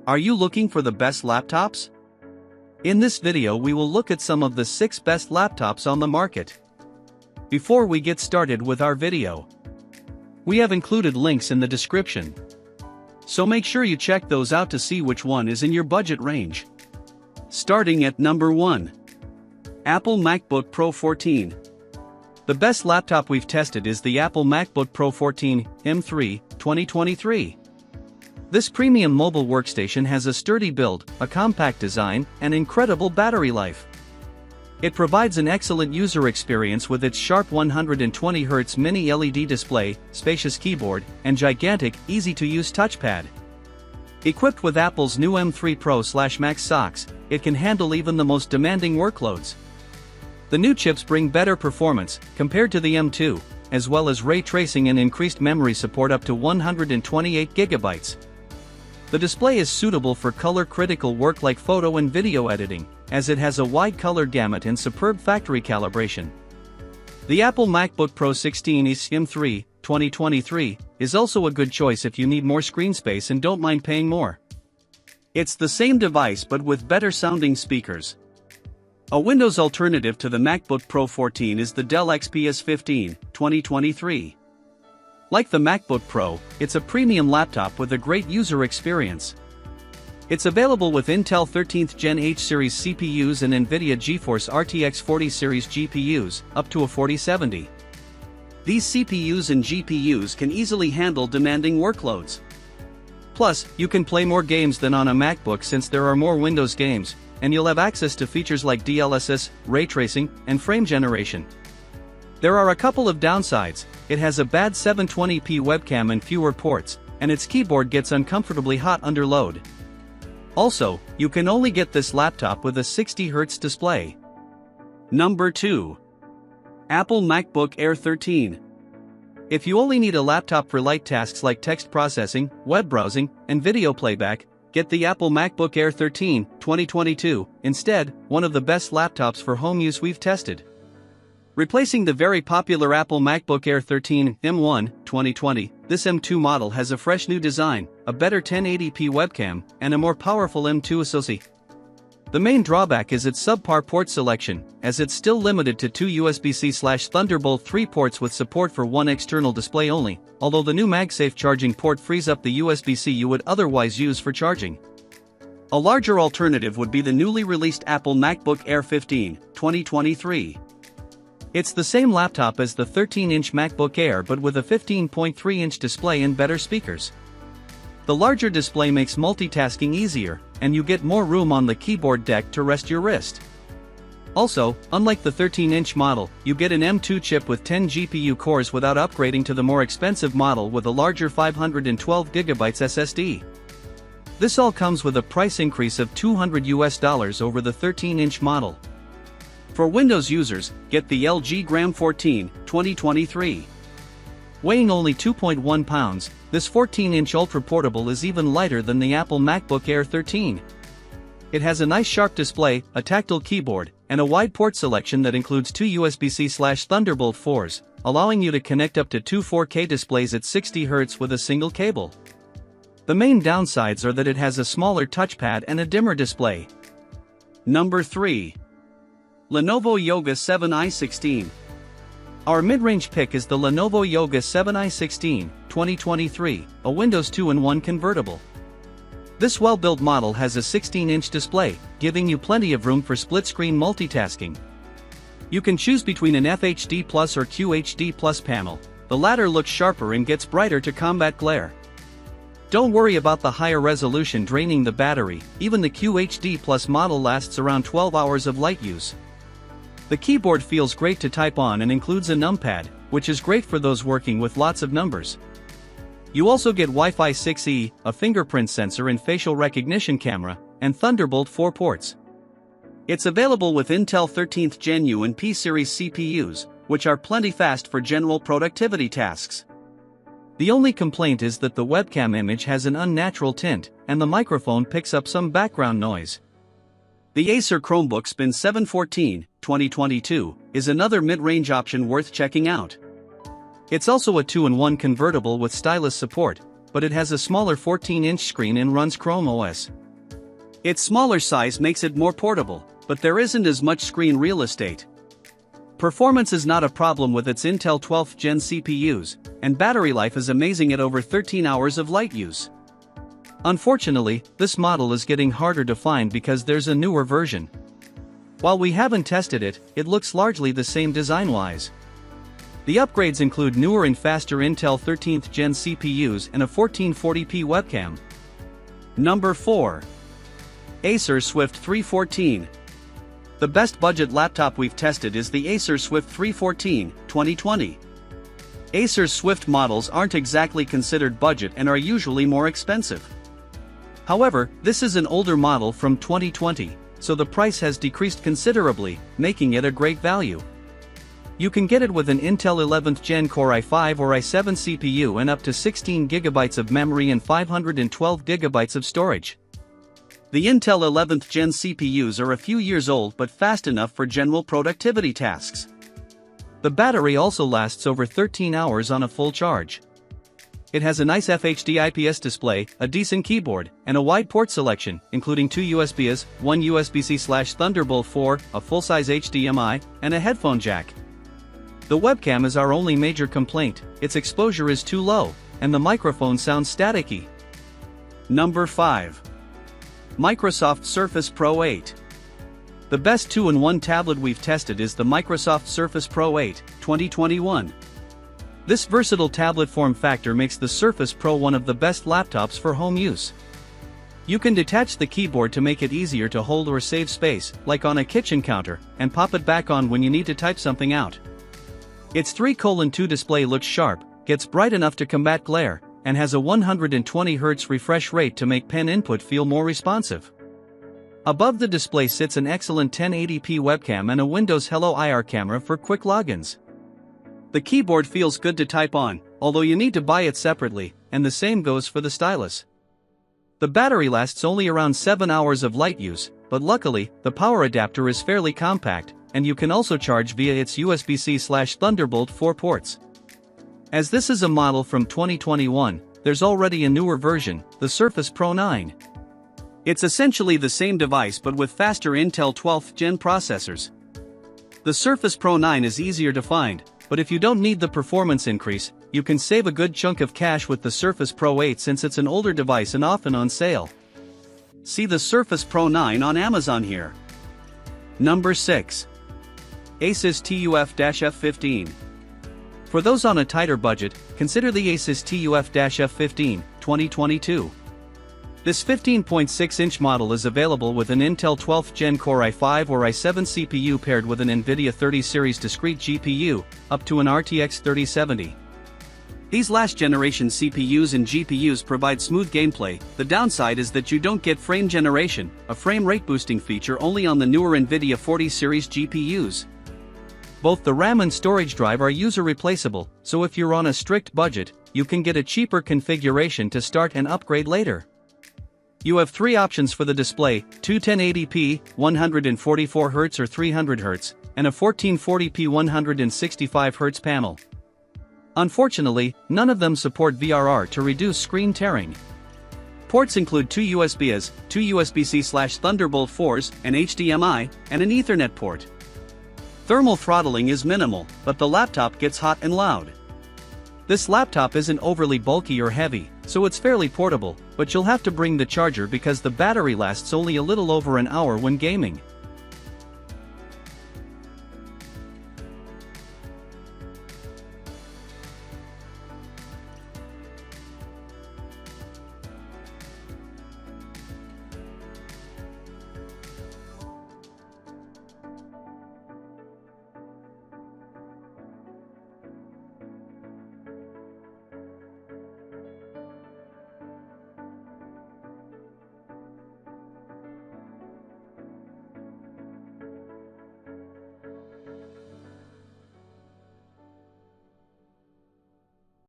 Are you looking for the best laptops? In this video we will look at some of the 6 best laptops on the market. Before we get started with our video, we have included links in the description. So make sure you check those out to see which one is in your budget range. Starting at number 1. Apple MacBook Pro 14. The best laptop we've tested is the Apple MacBook Pro 14 M3 2023. This premium mobile workstation has a sturdy build, a compact design, and incredible battery life. It provides an excellent user experience with its sharp 120Hz mini LED display, spacious keyboard, and gigantic, easy-to-use touchpad. Equipped with Apple's new M3 Pro/Max SoCs, it can handle even the most demanding workloads. The new chips bring better performance, compared to the M2, as well as ray tracing and increased memory support up to 128GB. The display is suitable for color-critical work like photo and video editing, as it has a wide color gamut and superb factory calibration. The Apple MacBook Pro 16 M3 2023 is also a good choice if you need more screen space and don't mind paying more. It's the same device but with better sounding speakers. A Windows alternative to the MacBook Pro 14 is the Dell XPS 15 2023. Like the MacBook Pro, it's a premium laptop with a great user experience. It's available with Intel 13th Gen H series CPUs and NVIDIA GeForce RTX 40 series GPUs, up to a 4070. These CPUs and GPUs can easily handle demanding workloads. Plus, you can play more games than on a MacBook since there are more Windows games, and you'll have access to features like DLSS, ray tracing, and frame generation. There are a couple of downsides. It has a bad 720p webcam and fewer ports, and its keyboard gets uncomfortably hot under load. Also, you can only get this laptop with a 60Hz display. Number 2. Apple MacBook Air 13. If you only need a laptop for light tasks like text processing, web browsing, and video playback, get the Apple MacBook Air 13 2022 instead, one of the best laptops for home use we've tested. Replacing the very popular Apple MacBook Air 13 M1 2020, this M2 model has a fresh new design, a better 1080p webcam, and a more powerful M2 SoC. The main drawback is its subpar port selection, as it's still limited to 2 USB-C/Thunderbolt 3 ports with support for one external display only, although the new MagSafe charging port frees up the USB-C you would otherwise use for charging. A larger alternative would be the newly released Apple MacBook Air 15 2023. It's the same laptop as the 13-inch MacBook Air but with a 15.3-inch display and better speakers. The larger display makes multitasking easier, and you get more room on the keyboard deck to rest your wrist. Also, unlike the 13-inch model, you get an M2 chip with 10 GPU cores without upgrading to the more expensive model with a larger 512GB SSD. This all comes with a price increase of $200 over the 13-inch model. For Windows users, get the LG Gram 14 2023. Weighing only 2.1 pounds, this 14-inch ultra-portable is even lighter than the Apple MacBook Air 13. It has a nice sharp display, a tactile keyboard, and a wide port selection that includes 2 USB-C/Thunderbolt 4s, allowing you to connect up to 2 4K displays at 60Hz with a single cable. The main downsides are that it has a smaller touchpad and a dimmer display. Number 3. Lenovo Yoga 7i16. Our mid-range pick is the Lenovo Yoga 7i16 2023, a Windows 2-in-1 convertible. This well-built model has a 16-inch display, giving you plenty of room for split-screen multitasking. You can choose between an FHD Plus or QHD Plus panel. The latter looks sharper and gets brighter to combat glare. Don't worry about the higher resolution draining the battery, even the QHD Plus model lasts around 12 hours of light use. The keyboard feels great to type on and includes a numpad, which is great for those working with lots of numbers. You also get Wi-Fi 6E, a fingerprint sensor and facial recognition camera, and Thunderbolt 4 ports. It's available with Intel 13th Gen U and P series CPUs, which are plenty fast for general productivity tasks. The only complaint is that the webcam image has an unnatural tint, and the microphone picks up some background noise. The Acer Chromebook Spin 714 2022 is another mid-range option worth checking out. It's also a 2-in-1 convertible with stylus support, but it has a smaller 14-inch screen and runs Chrome OS. Its smaller size makes it more portable, but there isn't as much screen real estate. Performance is not a problem with its Intel 12th Gen CPUs, and battery life is amazing at over 13 hours of light use. Unfortunately, this model is getting harder to find because there's a newer version. While we haven't tested it, it looks largely the same design-wise. The upgrades include newer and faster Intel 13th Gen CPUs and a 1440p webcam. Number 4. Acer Swift 314. The best budget laptop we've tested is the Acer Swift 314, 2020. Acer's Swift models aren't exactly considered budget and are usually more expensive. However, this is an older model from 2020, so the price has decreased considerably, making it a great value. You can get it with an Intel 11th Gen Core i5 or i7 CPU and up to 16 GB of memory and 512 GB of storage. The Intel 11th Gen CPUs are a few years old but fast enough for general productivity tasks. The battery also lasts over 13 hours on a full charge. It has a nice FHD IPS display, a decent keyboard, and a wide port selection, including 2 USBs, 1 USB-C/Thunderbolt 4, a full-size HDMI, and a headphone jack. The webcam is our only major complaint, its exposure is too low, and the microphone sounds staticky. Number 5. Microsoft Surface Pro 8. The best 2-in-1 tablet we've tested is the Microsoft Surface Pro 8, 2021. This versatile tablet form factor makes the Surface Pro one of the best laptops for home use. You can detach the keyboard to make it easier to hold or save space, like on a kitchen counter, and pop it back on when you need to type something out. Its 3:2 display looks sharp, gets bright enough to combat glare, and has a 120 Hz refresh rate to make pen input feel more responsive. Above the display sits an excellent 1080p webcam and a Windows Hello IR camera for quick logins. The keyboard feels good to type on, although you need to buy it separately, and the same goes for the stylus. The battery lasts only around 7 hours of light use, but luckily, the power adapter is fairly compact, and you can also charge via its USB-C/Thunderbolt 4 ports. As this is a model from 2021, there's already a newer version, the Surface Pro 9. It's essentially the same device but with faster Intel 12th Gen processors. The Surface Pro 9 is easier to find, but if you don't need the performance increase, you can save a good chunk of cash with the Surface Pro 8 since it's an older device and often on sale. See the Surface Pro 9 on Amazon here. Number 6. Asus TUF-F15. For those on a tighter budget, consider the Asus TUF-F15, 2022. This 15.6-inch model is available with an Intel 12th Gen Core i5 or i7 CPU paired with an NVIDIA 30 series discrete GPU, up to an RTX 3070. These last-generation CPUs and GPUs provide smooth gameplay. The downside is that you don't get frame generation, a frame rate boosting feature only on the newer NVIDIA 40 series GPUs. Both the RAM and storage drive are user replaceable, so if you're on a strict budget, you can get a cheaper configuration to start and upgrade later. You have 3 options for the display, two 1080p, 144 Hz or 300 Hz, and a 1440p 165 Hz panel. Unfortunately, none of them support VRR to reduce screen tearing. Ports include 2 USBs, 2 USB-C/Thunderbolt 4s, an HDMI, and an Ethernet port. Thermal throttling is minimal, but the laptop gets hot and loud. This laptop isn't overly bulky or heavy, so it's fairly portable, but you'll have to bring the charger because the battery lasts only a little over an hour when gaming.